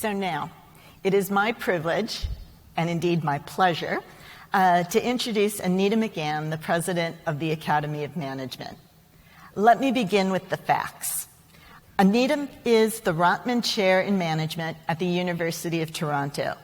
So now, it is my privilege, and indeed my pleasure, to introduce Anita Mcgann, the president of the Academy of Management. Let me begin with the facts. Anita is the Rotman Chair in Management at the University of Toronto.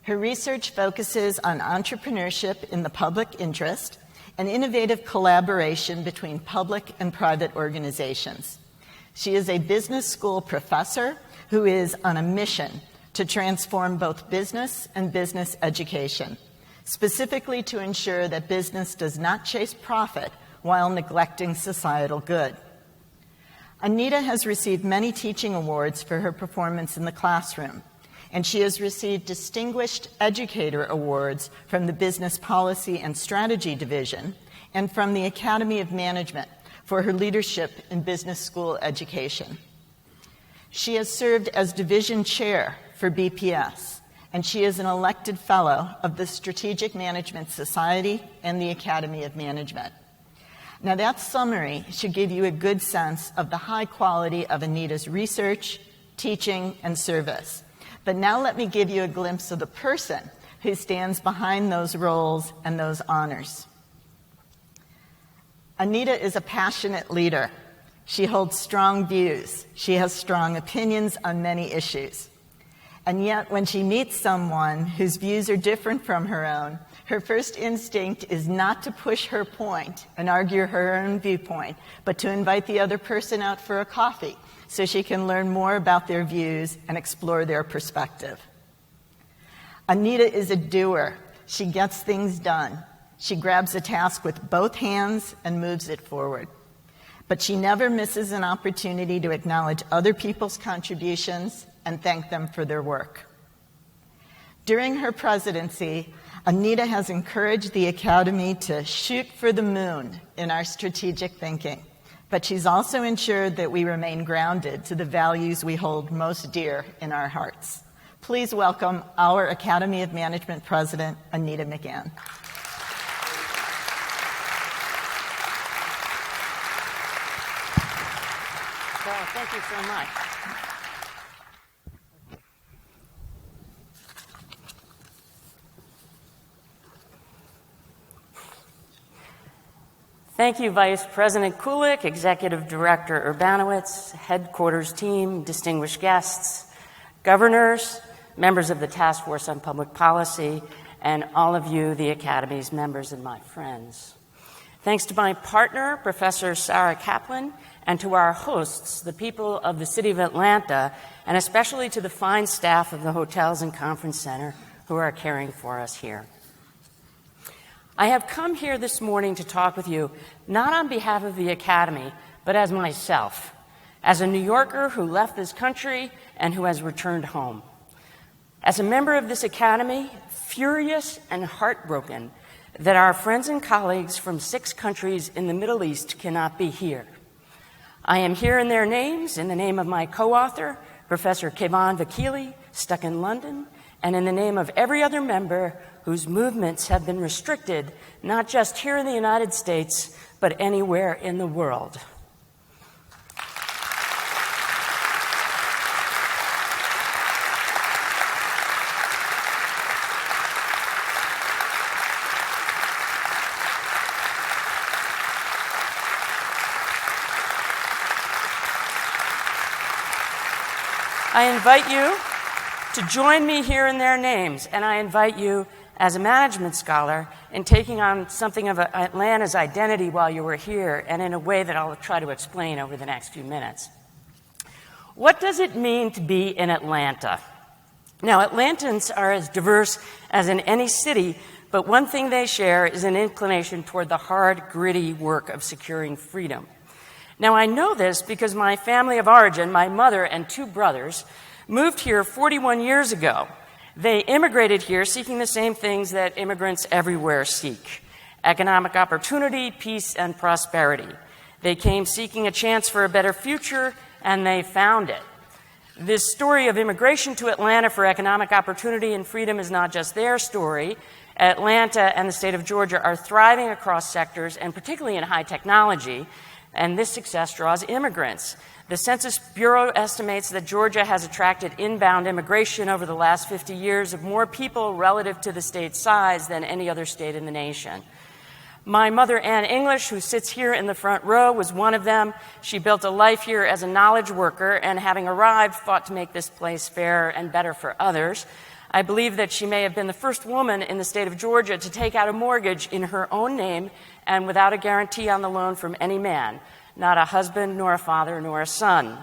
Her research focuses on entrepreneurship in the public interest and innovative collaboration between public and private organizations. She is a business school professor who is on a mission to transform both business and business education, specifically to ensure that business does not chase profit while neglecting societal good. Anita has received many teaching awards for her performance in the classroom, and she has received Distinguished Educator Awards from the Business Policy and Strategy Division and from the Academy of Management for her leadership in business school education. She has served as Division Chair for BPS, and she is an elected Fellow of the Strategic Management Society and the Academy of Management. Now, that summary should give you a good sense of the high quality of Anita's research, teaching, and service. But now let me give you a glimpse of the person who stands behind those roles and those honors. Anita is a passionate leader. She holds strong views. She has strong opinions on many issues. And yet, when she meets someone whose views are different from her own, her first instinct is not to push her point and argue her own viewpoint, but to invite the other person out for a coffee so she can learn more about their views and explore their perspective. Anita is a doer. She gets things done. She grabs a task with both hands and moves it forward. But she never misses an opportunity to acknowledge other people's contributions and thank them for their work. During her presidency, Anita has encouraged the Academy to shoot for the moon in our strategic thinking, but she's also ensured that we remain grounded to the values we hold most dear in our hearts. Please welcome our Academy of Management President, Anita Mcgann. Well, thank you so much. Thank you, Vice President Kulik, Executive Director Urbanowitz, headquarters team, distinguished guests, governors, members of the Task Force on Public Policy, and all of you, the Academy's members and my friends. Thanks to my partner, Professor Sarah Kaplan, and to our hosts, the people of the City of Atlanta, and especially to the fine staff of the hotels and conference center who are caring for us here. I have come here this morning to talk with you, not on behalf of the Academy, but as myself, as a New Yorker who left this country and who has returned home. As a member of this Academy, furious and heartbroken that our friends and colleagues from 6 countries in the Middle East cannot be here. I am here in their names, in the name of my co-author, Professor Keyvan Vakili, stuck in London, and in the name of every other member whose movements have been restricted, not just here in the United States, but anywhere in the world. I invite you to join me here in their names, and I invite you as a management scholar in taking on something of Atlanta's identity while you were here, and in a way that I'll try to explain over the next few minutes. What does it mean to be in Atlanta? Now, Atlantans are as diverse as in any city, but one thing they share is an inclination toward the hard, gritty work of securing freedom. Now, I know this because my family of origin, my mother and 2 brothers, moved here 41 years ago. They immigrated here seeking the same things that immigrants everywhere seek: economic opportunity, peace, and prosperity. They came seeking a chance for a better future, and they found it. This story of immigration to Atlanta for economic opportunity and freedom is not just their story. Atlanta and the state of Georgia are thriving across sectors, and particularly in high technology. And this success draws immigrants. The Census Bureau estimates that Georgia has attracted inbound immigration over the last 50 years of more people relative to the state's size than any other state in the nation. My mother, Ann English, who sits here in the front row, was one of them. She built a life here as a knowledge worker, and having arrived, fought to make this place fairer and better for others. I believe that she may have been the first woman in the state of Georgia to take out a mortgage in her own name and without a guarantee on the loan from any man, not a husband, nor a father, nor a son.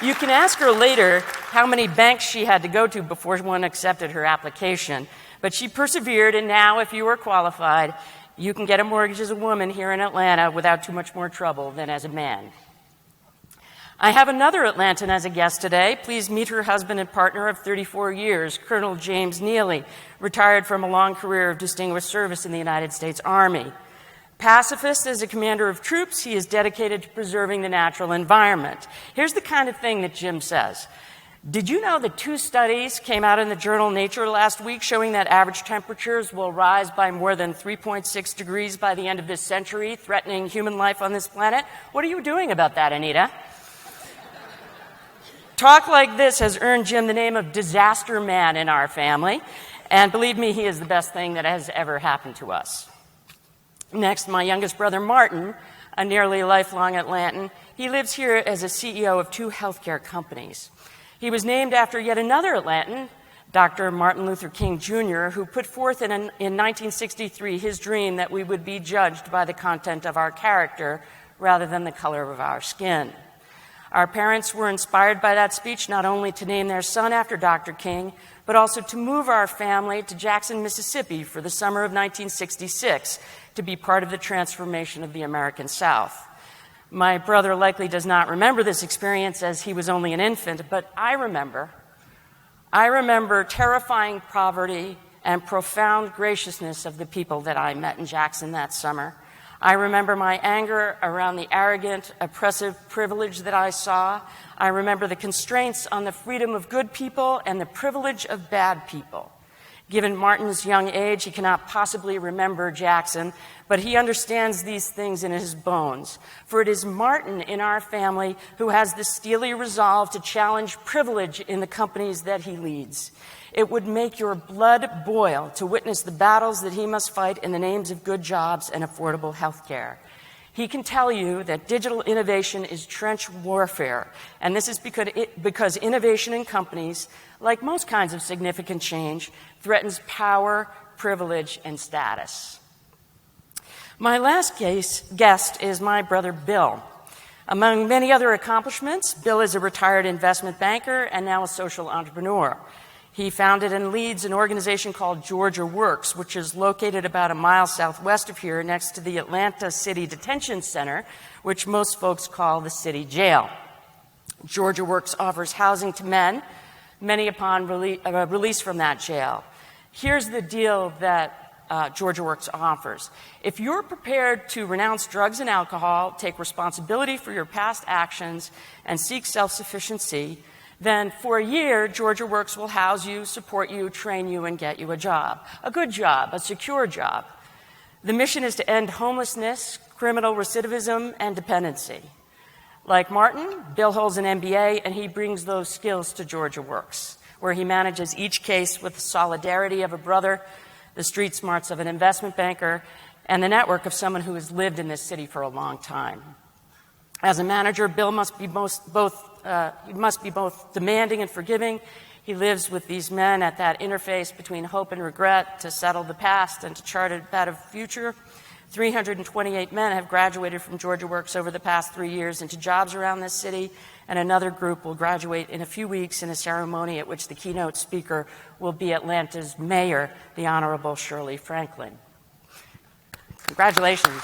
You can ask her later how many banks she had to go to before one accepted her application, but she persevered, and now, if you are qualified, you can get a mortgage as a woman here in Atlanta without too much more trouble than as a man. I have another Atlantan as a guest today. Please meet her husband and partner of 34 years, Colonel James Neely, retired from a long career of distinguished service in the United States Army. Pacifist as a commander of troops, he is dedicated to preserving the natural environment. Here's the kind of thing that Jim says. Did you know that 2 studies came out in the journal Nature last week showing that average temperatures will rise by more than 3.6 degrees by the end of this century, threatening human life on this planet? What are you doing about that, Anita? Talk like this has earned Jim the name of Disaster Man in our family, and believe me, he is the best thing that has ever happened to us. Next, my youngest brother, Martin, a nearly lifelong Atlantan. He lives here as a CEO of 2 healthcare companies. He was named after yet another Atlantan, Dr. Martin Luther King Jr., who put forth in 1963 his dream that we would be judged by the content of our character rather than the color of our skin. Our parents were inspired by that speech not only to name their son after Dr. King, but also to move our family to Jackson, Mississippi for the summer of 1966 to be part of the transformation of the American South. My brother likely does not remember this experience as he was only an infant, but I remember terrifying poverty and profound graciousness of the people that I met in Jackson that summer. I remember my anger around the arrogant, oppressive privilege that I saw. I remember the constraints on the freedom of good people and the privilege of bad people. Given Martin's young age, he cannot possibly remember Jackson, but he understands these things in his bones. For it is Martin in our family who has the steely resolve to challenge privilege in the companies that he leads. It would make your blood boil to witness the battles that he must fight in the names of good jobs and affordable health care. He can tell you that digital innovation is trench warfare, and this is because innovation in companies, like most kinds of significant change, threatens power, privilege, and status. My last guest is my brother Bill. Among many other accomplishments, Bill is a retired investment banker and now a social entrepreneur. He founded and leads an organization called Georgia Works, which is located about a mile southwest of here next to the Atlanta City Detention Center, which most folks call the city jail. Georgia Works offers housing to men, many upon release from that jail. Here's the deal that Georgia Works offers. If you're prepared to renounce drugs and alcohol, take responsibility for your past actions, and seek self-sufficiency, then for a year, Georgia Works will house you, support you, train you, and get you a job. A good job, a secure job. The mission is to end homelessness, criminal recidivism, and dependency. Like Martin, Bill holds an MBA, and he brings those skills to Georgia Works, where he manages each case with the solidarity of a brother, the street smarts of an investment banker, and the network of someone who has lived in this city for a long time. As a manager, Bill must be both demanding and forgiving. He lives with these men at that interface between hope and regret to settle the past and to chart a better future. 328 men have graduated from Georgia Works over the past 3 years into jobs around this city, and another group will graduate in a few weeks in a ceremony at which the keynote speaker will be Atlanta's mayor, the Honorable Shirley Franklin. Congratulations.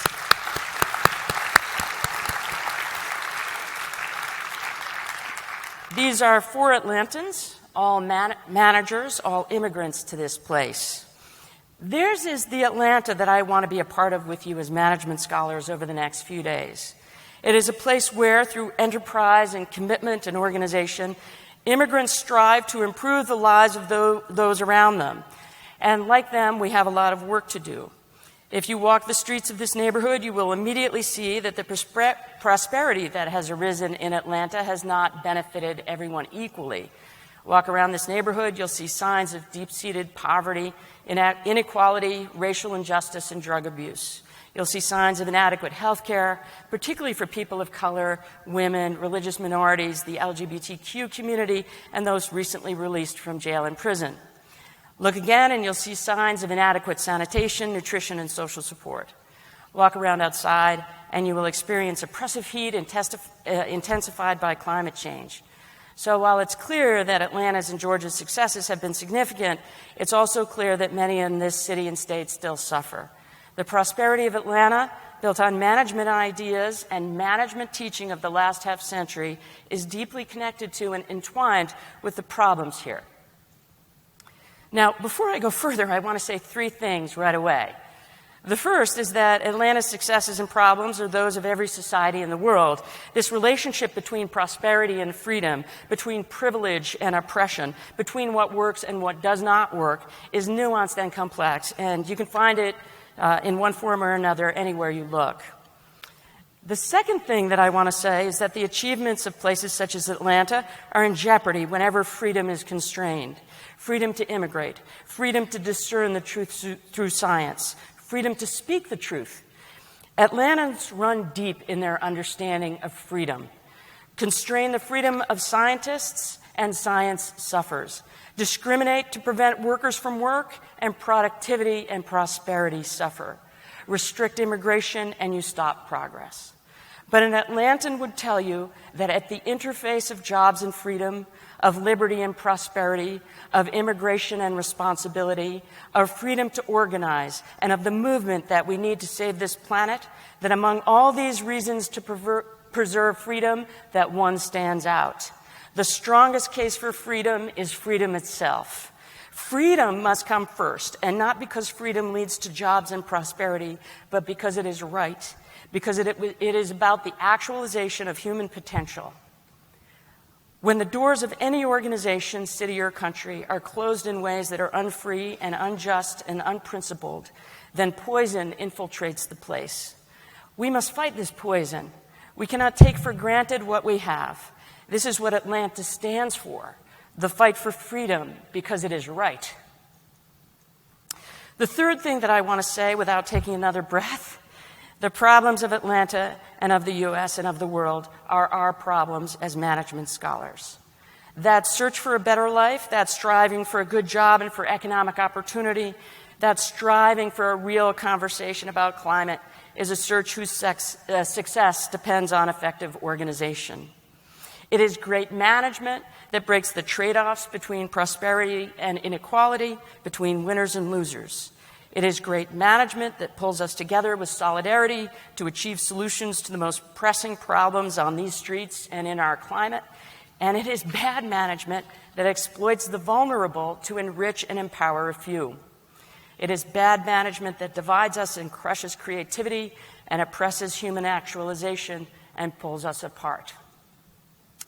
These are 4 Atlantans, all managers, all immigrants to this place. Theirs is the Atlanta that I want to be a part of with you as management scholars over the next few days. It is a place where, through enterprise and commitment and organization, immigrants strive to improve the lives of those around them. And like them, we have a lot of work to do. If you walk the streets of this neighborhood, you will immediately see that the prosperity that has arisen in Atlanta has not benefited everyone equally. Walk around this neighborhood, you'll see signs of deep-seated poverty, inequality, racial injustice, and drug abuse. You'll see signs of inadequate health care, particularly for people of color, women, religious minorities, the LGBTQ community, and those recently released from jail and prison. Look again, and you'll see signs of inadequate sanitation, nutrition, and social support. Walk around outside, and you will experience oppressive heat intensified by climate change. So while it's clear that Atlanta's and Georgia's successes have been significant, it's also clear that many in this city and state still suffer. The prosperity of Atlanta, built on management ideas and management teaching of the last half century, is deeply connected to and entwined with the problems here. Now, before I go further, I want to say three things right away. The first is that Atlanta's successes and problems are those of every society in the world. This relationship between prosperity and freedom, between privilege and oppression, between what works and what does not work, is nuanced and complex, and you can find it in one form or another anywhere you look. The second thing that I want to say is that the achievements of places such as Atlanta are in jeopardy whenever freedom is constrained. Freedom to immigrate, freedom to discern the truth through science, freedom to speak the truth. Atlantans run deep in their understanding of freedom. Constrain the freedom of scientists, and science suffers. Discriminate to prevent workers from work, and productivity and prosperity suffer. Restrict immigration, and you stop progress. But an Atlantan would tell you that at the interface of jobs and freedom, of liberty and prosperity, of immigration and responsibility, of freedom to organize, and of the movement that we need to save this planet, that among all these reasons to preserve freedom, that one stands out. The strongest case for freedom is freedom itself. Freedom must come first, and not because freedom leads to jobs and prosperity, but because it is right, because it is about the actualization of human potential. When the doors of any organization, city, or country are closed in ways that are unfree and unjust and unprincipled, then poison infiltrates the place. We must fight this poison. We cannot take for granted what we have. This is what Atlanta stands for, the fight for freedom because it is right. The third thing that I want to say without taking another breath, the problems of Atlanta and of the U.S. and of the world are our problems as management scholars. That search for a better life, that striving for a good job and for economic opportunity, that striving for a real conversation about climate is a search whose success depends on effective organization. It is great management that breaks the trade-offs between prosperity and inequality, between winners and losers. It is great management that pulls us together with solidarity to achieve solutions to the most pressing problems on these streets and in our climate. And it is bad management that exploits the vulnerable to enrich and empower a few. It is bad management that divides us and crushes creativity and oppresses human actualization and pulls us apart.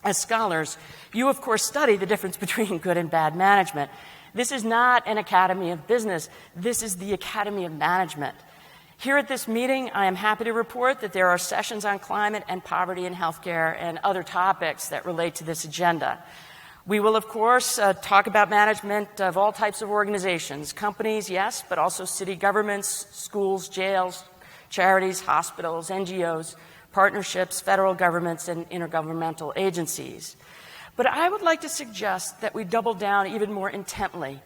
As scholars, you of course study the difference between good and bad management. This is not an academy of business. This is the Academy of Management. Here at this meeting, I am happy to report that there are sessions on climate and poverty and healthcare and other topics that relate to this agenda. We will, of course, talk about management of all types of organizations, companies, yes, but also city governments, schools, jails, charities, hospitals, NGOs, partnerships, federal governments, and intergovernmental agencies. But I would like to suggest that we double down even more intently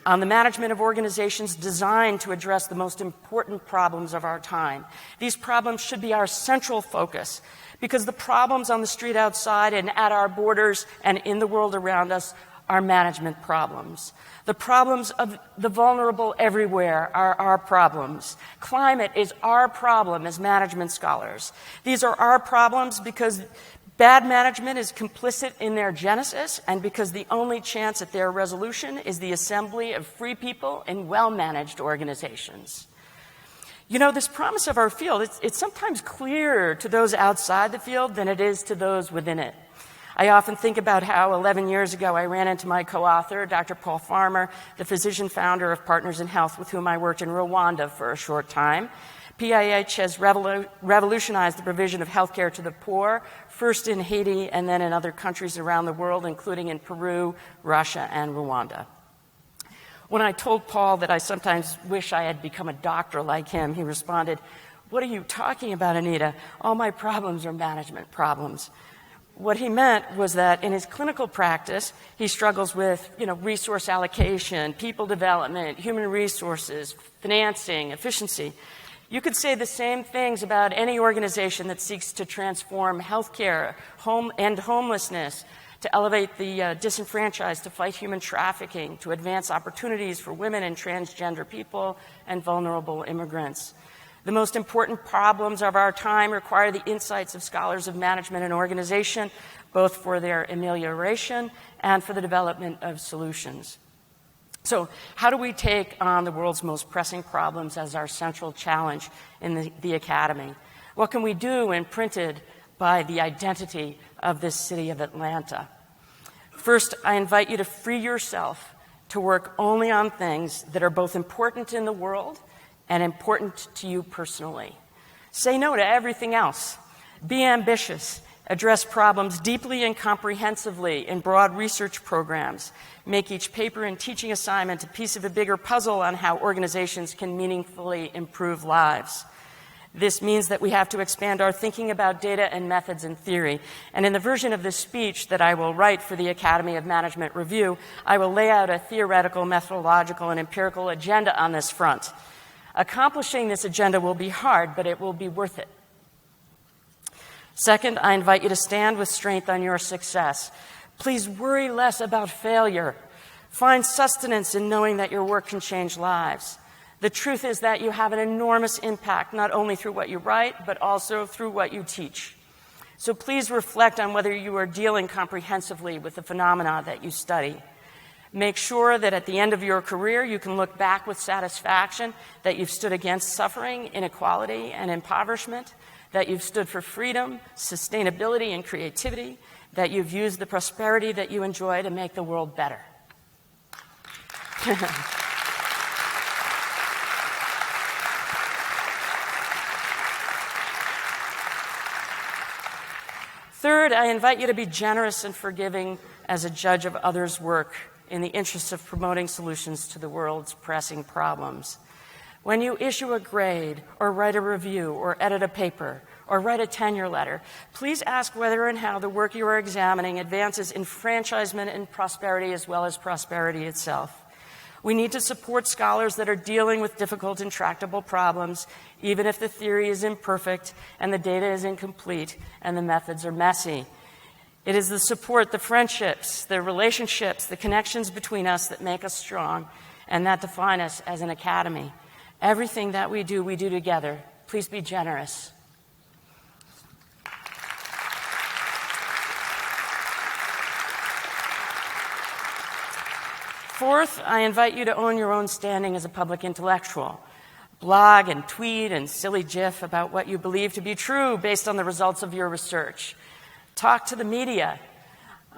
on the management of organizations designed to address the most important problems of our time. These problems should be our central focus because the problems on the street outside and at our borders and in the world around us are management problems. The problems of the vulnerable everywhere are our problems. Climate is our problem as management scholars. These are our problems because bad management is complicit in their genesis and because the only chance at their resolution is the assembly of free people in well-managed organizations. You know, this promise of our field, it's sometimes clearer to those outside the field than it is to those within it. I often think about how 11 years ago I ran into my co-author, Dr. Paul Farmer, the physician founder of Partners in Health, with whom I worked in Rwanda for a short time. PIH has revolutionized the provision of healthcare to the poor, first in Haiti and then in other countries around the world, including in Peru, Russia, and Rwanda. When I told Paul that I sometimes wish I had become a doctor like him, he responded, "What are you talking about, Anita? All my problems are management problems." What he meant was that in his clinical practice, he struggles with, resource allocation, people development, human resources, financing, efficiency. You could say the same things about any organization that seeks to transform healthcare, end homelessness, to elevate the disenfranchised, to fight human trafficking, to advance opportunities for women and transgender people and vulnerable immigrants. The most important problems of our time require the insights of scholars of management and organization, both for their amelioration and for the development of solutions. So how do we take on the world's most pressing problems as our central challenge in the academy? What can we do imprinted by the identity of this city of Atlanta? First, I invite you to free yourself to work only on things that are both important in the world and important to you personally. Say no to everything else. Be ambitious. Address problems deeply and comprehensively in broad research programs. Make each paper and teaching assignment a piece of a bigger puzzle on how organizations can meaningfully improve lives. This means that we have to expand our thinking about data and methods and theory. And in the version of this speech that I will write for the Academy of Management Review, I will lay out a theoretical, methodological, and empirical agenda on this front. Accomplishing this agenda will be hard, but it will be worth it. Second, I invite you to stand with strength on your success. Please worry less about failure. Find sustenance in knowing that your work can change lives. The truth is that you have an enormous impact, not only through what you write, but also through what you teach. So please reflect on whether you are dealing comprehensively with the phenomena that you study. Make sure that at the end of your career, you can look back with satisfaction that you've stood against suffering, inequality, and impoverishment, that you've stood for freedom, sustainability, and creativity, that you've used the prosperity that you enjoy to make the world better. Third, I invite you to be generous and forgiving as a judge of others' work in the interest of promoting solutions to the world's pressing problems. When you issue a grade, or write a review, or edit a paper, or write a tenure letter, please ask whether and how the work you are examining advances enfranchisement and prosperity as well as prosperity itself. We need to support scholars that are dealing with difficult, intractable problems, even if the theory is imperfect and the data is incomplete and the methods are messy. It is the support, the friendships, the relationships, the connections between us that make us strong and that define us as an academy. Everything that we do together. Please be generous. Fourth, I invite you to own your own standing as a public intellectual. Blog and tweet and silly GIF about what you believe to be true based on the results of your research. Talk to the media.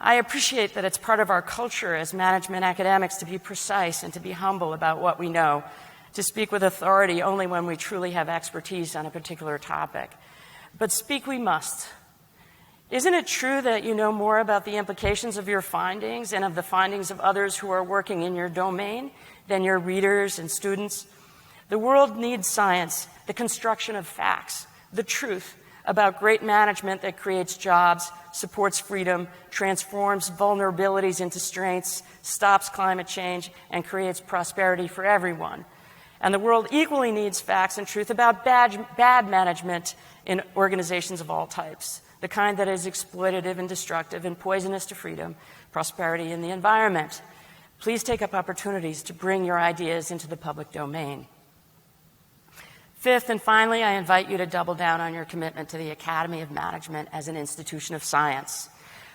I appreciate that it's part of our culture as management academics to be precise and to be humble about what we know, to speak with authority only when we truly have expertise on a particular topic. But speak we must. Isn't it true that you know more about the implications of your findings and of the findings of others who are working in your domain than your readers and students? The world needs science, the construction of facts, the truth about great management that creates jobs, supports freedom, transforms vulnerabilities into strengths, stops climate change, and creates prosperity for everyone. And the world equally needs facts and truth about bad management in organizations of all types, the kind that is exploitative and destructive and poisonous to freedom, prosperity, and the environment. Please take up opportunities to bring your ideas into the public domain. Fifth, and finally, I invite you to double down on your commitment to the Academy of Management as an institution of science.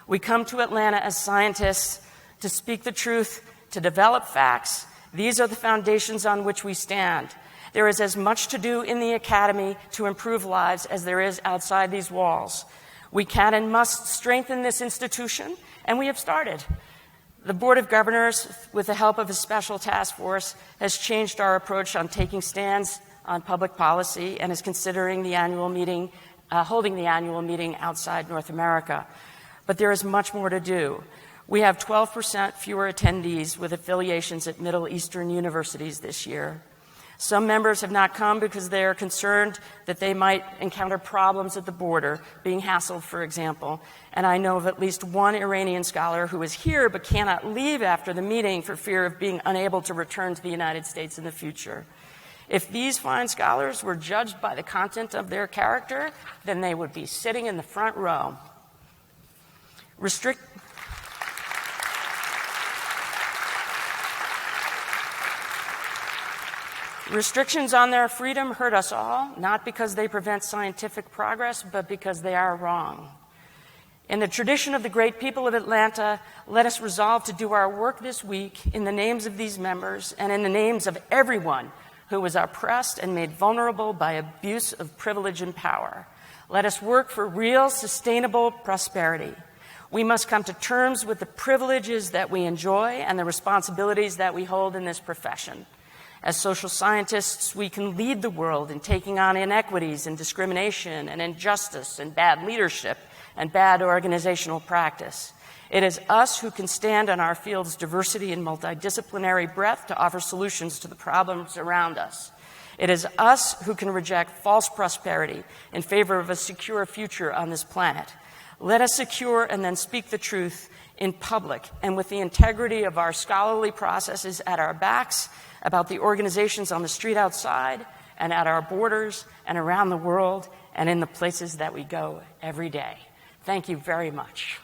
We come to Atlanta as scientists to speak the truth, to develop facts. These are the foundations on which we stand. There is as much to do in the Academy to improve lives as there is outside these walls. We can and must strengthen this institution, and we have started. The Board of Governors, with the help of a special task force, has changed our approach on taking stands on public policy and is considering the annual meeting, holding the annual meeting outside North America. But there is much more to do. We have 12% fewer attendees with affiliations at Middle Eastern universities this year. Some members have not come because they are concerned that they might encounter problems at the border, being hassled, for example. And I know of at least one Iranian scholar who is here but cannot leave after the meeting for fear of being unable to return to the United States in the future. If these fine scholars were judged by the content of their character, then they would be sitting in the front row. Restrictions on their freedom hurt us all, not because they prevent scientific progress, but because they are wrong. In the tradition of the great people of Atlanta, let us resolve to do our work this week in the names of these members and in the names of everyone who was oppressed and made vulnerable by abuse of privilege and power. Let us work for real, sustainable prosperity. We must come to terms with the privileges that we enjoy and the responsibilities that we hold in this profession. As social scientists, we can lead the world in taking on inequities and discrimination and injustice and bad leadership and bad organizational practice. It is us who can stand on our field's diversity and multidisciplinary breadth to offer solutions to the problems around us. It is us who can reject false prosperity in favor of a secure future on this planet. Let us secure and then speak the truth in public and with the integrity of our scholarly processes at our backs about the organizations on the street outside and at our borders and around the world and in the places that we go every day. Thank you very much.